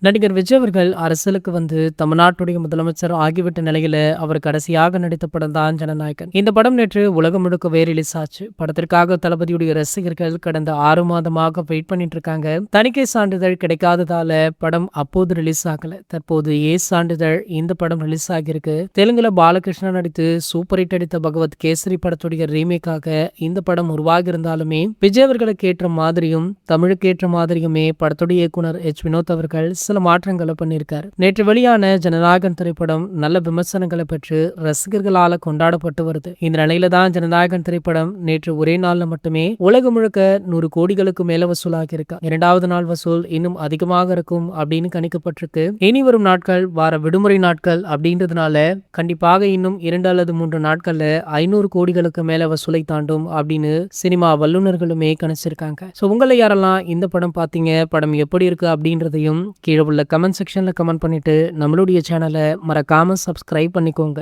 நடிகர் விஜய் அவர்கள் அரசியலுக்கு வந்து தமிழ்நாட்டுடைய முதலமைச்சர் ஆகிவிட்ட நிலையில அவர் கடைசியாக நடித்த படம் தான் ஜனநாயகன். இந்த படம் நேற்று உலகம் முழுக்கவே ரிலீஸ் ஆச்சு. படத்திற்காக தளபதியுடைய ரசிகர்கள் கடந்த 6 மாதமாக வெயிட் பண்ணிட்டு இருக்காங்க. தணிக்கை சான்றிதழ் கிடைக்காததால படம் அப்போது ரிலீஸ் ஆகல. தற்போது சான்றிதழ் இந்த படம் ரிலீஸ் ஆகியிருக்கு. தெலுங்குல பாலகிருஷ்ணன் நடித்து சூப்பர் ஹிட் அடித்த பகவத் கேசரி படத்துடைய ரீமேக்காக இந்த படம் உருவாகி இருந்தாலுமே விஜய் அவர்களுக்கு ஏற்ற மாதிரியும் தமிழுக்கு ஏற்ற மாதிரியுமே படத்துடைய இயக்குனர் வினோத் அவர்கள் சில மாற்றங்களை பண்ணியிருக்காரு. நேற்று வெளியான ஜனநாயகன் திரைப்படம் நல்ல விமர்சனங்களை பெற்று ரசிகர்களால கொண்டாடப்பட்டு வருது. இந்த நிலையில தான் ஜனநாயகன் திரைப்படம் நேற்று ஒரே நாள்ல மட்டுமே உலகம் முழுக்க 100 கோடிகளுக்கு மேல வசூலாகி இருக்கு. 2வது நாள் வசூல் இன்னும் அதிகமாக இருக்கும் அப்படின்னு கணிக்கப்பட்டிருக்கு. இனி வரும் நாட்கள் வார விடுமுறை நாட்கள் அப்படின்றதுனால கண்டிப்பாக இன்னும் 2 அல்லது 3 நாட்கள்ல 500 கோடிகளுக்கு மேல வசூலை தாண்டும் அப்படின்னு சினிமா வல்லுநர்களுமே கணிச்சிருக்காங்க. உங்களை யாரெல்லாம் இந்த படம் பார்த்தீங்க, படம் எப்படி இருக்கு அப்படின்றதையும் கீழே உள்ள கமெண்ட் செக்ஷன்ல கமெண்ட் பண்ணிட்டு நம்மளுடைய சேனலை மறக்காம சப்ஸ்கிரைப் பண்ணிக்கோங்க.